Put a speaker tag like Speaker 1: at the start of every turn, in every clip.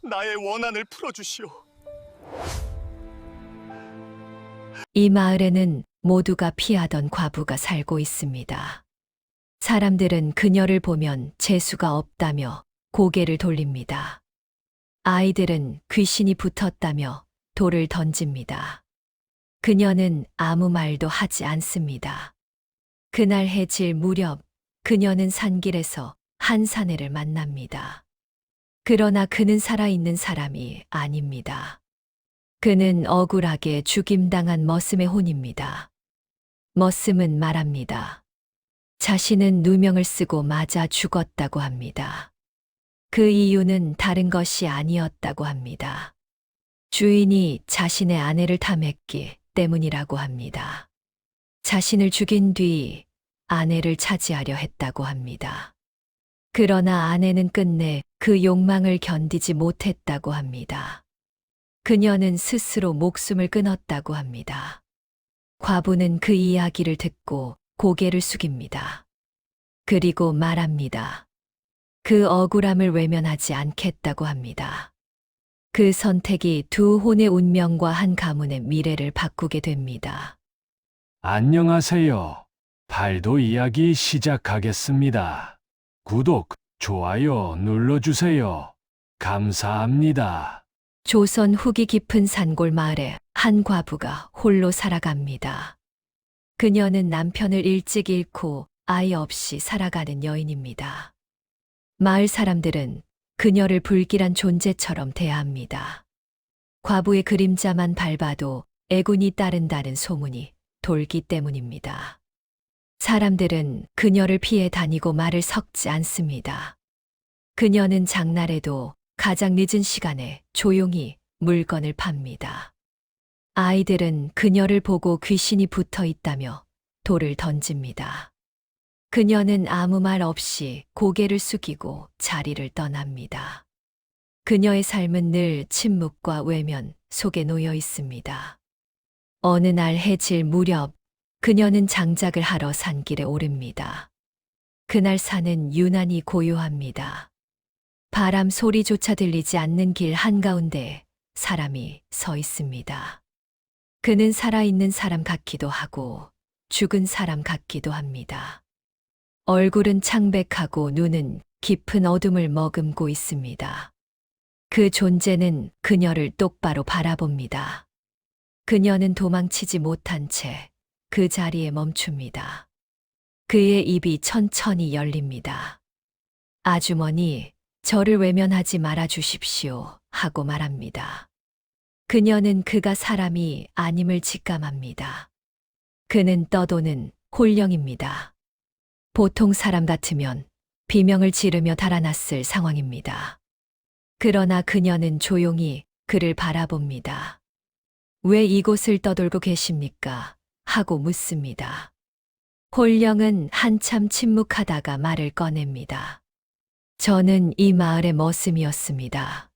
Speaker 1: 나의 원한을 풀어주시오.
Speaker 2: 이 마을에는 모두가 피하던 과부가 살고 있습니다. 사람들은 그녀를 보면 재수가 없다며 고개를 돌립니다. 아이들은 귀신이 붙었다며 돌을 던집니다. 그녀는 아무 말도 하지 않습니다. 그날 해질 무렵 그녀는 산길에서 한 사내를 만납니다. 그러나 그는 살아있는 사람이 아닙니다. 그는 억울하게 죽임당한 머슴의 혼입니다. 머슴은 말합니다. 자신은 누명을 쓰고 맞아 죽었다고 합니다. 그 이유는 다른 것이 아니었다고 합니다. 주인이 자신의 아내를 탐했기 때문이라고 합니다. 자신을 죽인 뒤 아내를 차지하려 했다고 합니다. 그러나 아내는 끝내 그 욕망을 견디지 못했다고 합니다. 그녀는 스스로 목숨을 끊었다고 합니다. 과부는 그 이야기를 듣고 고개를 숙입니다. 그리고 말합니다. 그 억울함을 외면하지 않겠다고 합니다. 그 선택이 두 혼의 운명과 한 가문의 미래를 바꾸게 됩니다.
Speaker 3: 안녕하세요. 발도 이야기 시작하겠습니다. 구독, 좋아요 눌러주세요. 감사합니다.
Speaker 2: 조선 후기 깊은 산골 마을에 한 과부가 홀로 살아갑니다. 그녀는 남편을 일찍 잃고 아이 없이 살아가는 여인입니다. 마을 사람들은 그녀를 불길한 존재처럼 대합니다. 과부의 그림자만 밟아도 애군이 따른다는 소문이 돌기 때문입니다. 사람들은 그녀를 피해 다니고 말을 섞지 않습니다. 그녀는 장날에도 가장 늦은 시간에 조용히 물건을 팝니다. 아이들은 그녀를 보고 귀신이 붙어 있다며 돌을 던집니다. 그녀는 아무 말 없이 고개를 숙이고 자리를 떠납니다. 그녀의 삶은 늘 침묵과 외면 속에 놓여 있습니다. 어느 날 해질 무렵 그녀는 장작을 하러 산길에 오릅니다. 그날 산은 유난히 고요합니다. 바람 소리조차 들리지 않는 길 한가운데 사람이 서 있습니다. 그는 살아있는 사람 같기도 하고 죽은 사람 같기도 합니다. 얼굴은 창백하고 눈은 깊은 어둠을 머금고 있습니다. 그 존재는 그녀를 똑바로 바라봅니다. 그녀는 도망치지 못한 채 그 자리에 멈춥니다. 그의 입이 천천히 열립니다. 아주머니, 저를 외면하지 말아 주십시오 하고 말합니다. 그녀는 그가 사람이 아님을 직감합니다. 그는 떠도는 홀령입니다. 보통 사람 같으면 비명을 지르며 달아났을 상황입니다. 그러나 그녀는 조용히 그를 바라봅니다. 왜 이곳을 떠돌고 계십니까? 하고 묻습니다. 홀령은 한참 침묵하다가 말을 꺼냅니다. 저는 이 마을의 머슴이었습니다.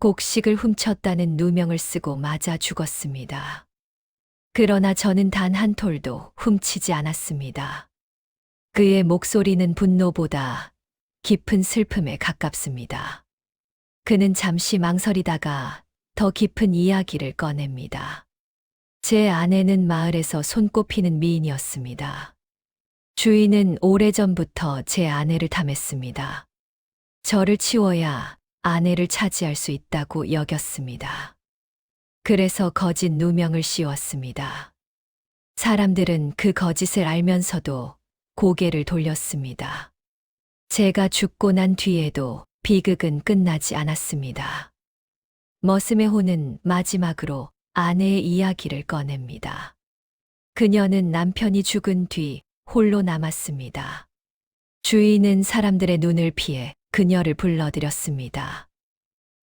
Speaker 2: 곡식을 훔쳤다는 누명을 쓰고 맞아 죽었습니다. 그러나 저는 단 한 톨도 훔치지 않았습니다. 그의 목소리는 분노보다 깊은 슬픔에 가깝습니다. 그는 잠시 망설이다가 더 깊은 이야기를 꺼냅니다. 제 아내는 마을에서 손꼽히는 미인이었습니다. 주인은 오래전부터 제 아내를 탐했습니다. 저를 치워야 아내를 차지할 수 있다고 여겼습니다. 그래서 거짓 누명을 씌웠습니다. 사람들은 그 거짓을 알면서도 고개를 돌렸습니다. 제가 죽고 난 뒤에도 비극은 끝나지 않았습니다. 머슴의 혼은 마지막으로 아내의 이야기를 꺼냅니다. 그녀는 남편이 죽은 뒤 홀로 남았습니다. 주인은 사람들의 눈을 피해 그녀를 불러들였습니다.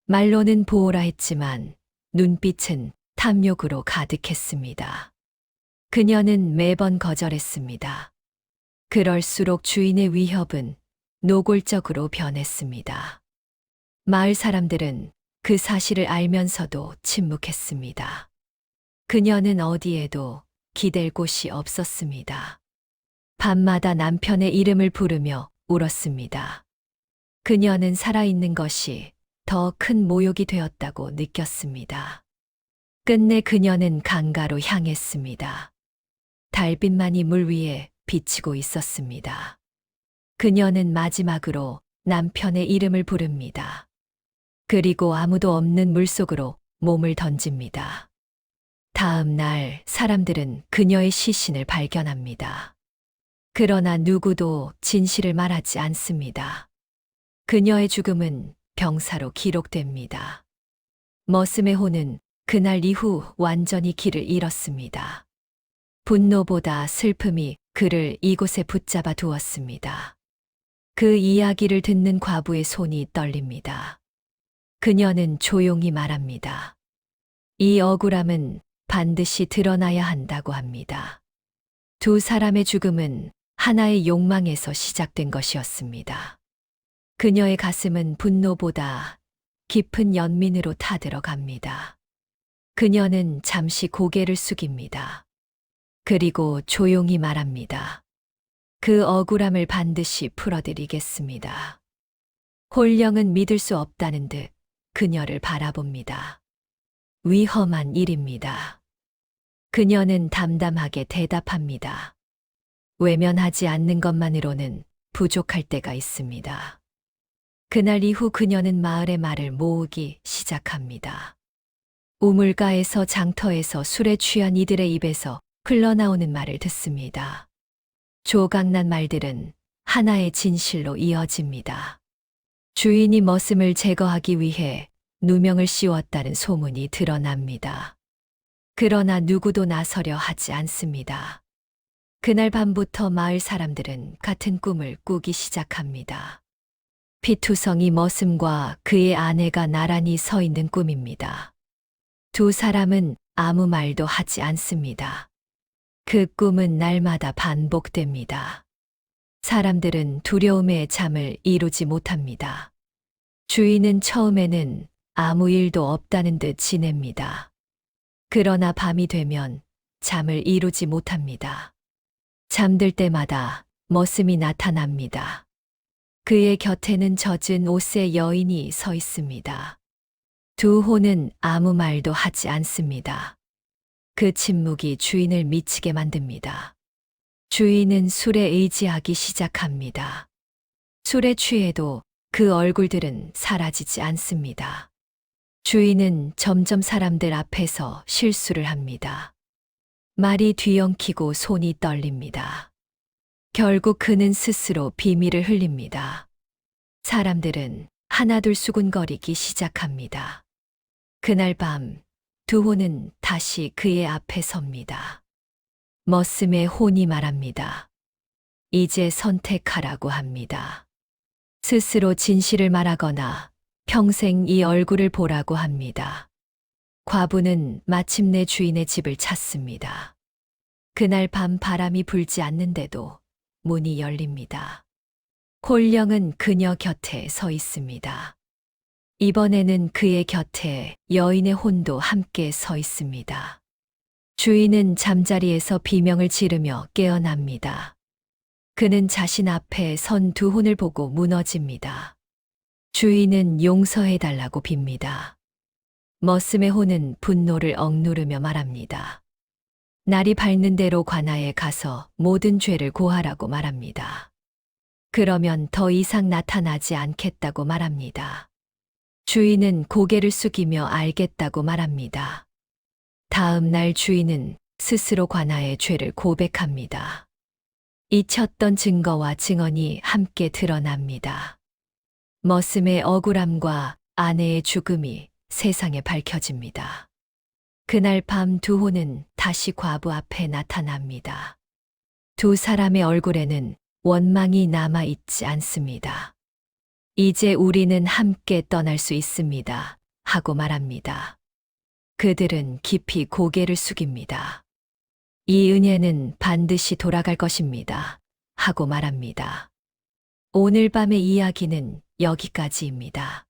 Speaker 2: 말로는 보호라 했지만 눈빛은 탐욕으로 가득했습니다. 그녀는 매번 거절했습니다. 그럴수록 주인의 위협은 노골적으로 변했습니다. 마을 사람들은 그 사실을 알면서도 침묵했습니다. 그녀는 어디에도 기댈 곳이 없었습니다. 밤마다 남편의 이름을 부르며 울었습니다. 그녀는 살아있는 것이 더 더 큰 모욕이 되었다고 느꼈습니다. 끝내 그녀는 강가로 향했습니다. 달빛만이 물 위에 비치고 있었습니다. 그녀는 마지막으로 남편의 이름을 부릅니다. 그리고 아무도 없는 물속으로 몸을 던집니다. 다음 날 사람들은 그녀의 시신을 발견합니다. 그러나 누구도 진실을 말하지 않습니다. 그녀의 죽음은 병사로 기록됩니다. 머슴의 혼은 그날 이후 완전히 길을 잃었습니다. 분노보다 슬픔이 그를 이곳에 붙잡아 두었습니다. 그 이야기를 듣는 과부의 손이 떨립니다. 그녀는 조용히 말합니다. 이 억울함은 반드시 드러나야 한다고 합니다. 두 사람의 죽음은 하나의 욕망에서 시작된 것이었습니다. 그녀의 가슴은 분노보다 깊은 연민으로 타들어갑니다. 그녀는 잠시 고개를 숙입니다. 그리고 조용히 말합니다. 그 억울함을 반드시 풀어드리겠습니다. 홀령은 믿을 수 없다는 듯 그녀를 바라봅니다. 위험한 일입니다. 그녀는 담담하게 대답합니다. 외면하지 않는 것만으로는 부족할 때가 있습니다. 그날 이후 그녀는 마을의 말을 모으기 시작합니다. 우물가에서 장터에서 술에 취한 이들의 입에서 흘러나오는 말을 듣습니다. 조각난 말들은 하나의 진실로 이어집니다. 주인이 머슴을 제거하기 위해 누명을 씌웠다는 소문이 드러납니다. 그러나 누구도 나서려 하지 않습니다. 그날 밤부터 마을 사람들은 같은 꿈을 꾸기 시작합니다. 피투성이 머슴과 그의 아내가 나란히 서 있는 꿈입니다. 두 사람은 아무 말도 하지 않습니다. 그 꿈은 날마다 반복됩니다. 사람들은 두려움에 잠을 이루지 못합니다. 주인은 처음에는 아무 일도 없다는 듯 지냅니다. 그러나 밤이 되면 잠을 이루지 못합니다. 잠들 때마다 머슴이 나타납니다. 그의 곁에는 젖은 옷의 여인이 서 있습니다. 두 호는 아무 말도 하지 않습니다. 그 침묵이 주인을 미치게 만듭니다. 주인은 술에 의지하기 시작합니다. 술에 취해도 그 얼굴들은 사라지지 않습니다. 주인은 점점 사람들 앞에서 실수를 합니다. 말이 뒤엉키고 손이 떨립니다. 결국 그는 스스로 비밀을 흘립니다. 사람들은 하나둘 수군거리기 시작합니다. 그날 밤 두 호는 다시 그의 앞에 섭니다. 머슴의 혼이 말합니다. 이제 선택하라고 합니다. 스스로 진실을 말하거나 평생 이 얼굴을 보라고 합니다. 과부는 마침내 주인의 집을 찾습니다. 그날 밤 바람이 불지 않는데도 문이 열립니다. 홀령은 그녀 곁에 서 있습니다. 이번에는 그의 곁에 여인의 혼도 함께 서 있습니다. 주인은 잠자리에서 비명을 지르며 깨어납니다. 그는 자신 앞에 선 두 혼을 보고 무너집니다. 주인은 용서해달라고 빕니다. 머슴의 혼은 분노를 억누르며 말합니다. 날이 밝는 대로 관아에 가서 모든 죄를 고하라고 말합니다. 그러면 더 이상 나타나지 않겠다고 말합니다. 주인은 고개를 숙이며 알겠다고 말합니다. 다음 날 주인은 스스로 관아의 죄를 고백합니다. 잊혔던 증거와 증언이 함께 드러납니다. 머슴의 억울함과 아내의 죽음이 세상에 밝혀집니다. 그날 밤 두 호는 다시 과부 앞에 나타납니다. 두 사람의 얼굴에는 원망이 남아있지 않습니다. 이제 우리는 함께 떠날 수 있습니다. 하고 말합니다. 그들은 깊이 고개를 숙입니다. 이 은혜는 반드시 돌아갈 것입니다. 하고 말합니다. 오늘 밤의 이야기는 여기까지입니다.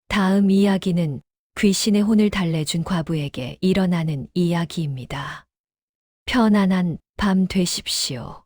Speaker 2: 다음 이야기는 귀신의 혼을 달래준 과부에게 일어나는 이야기입니다. 편안한 밤 되십시오.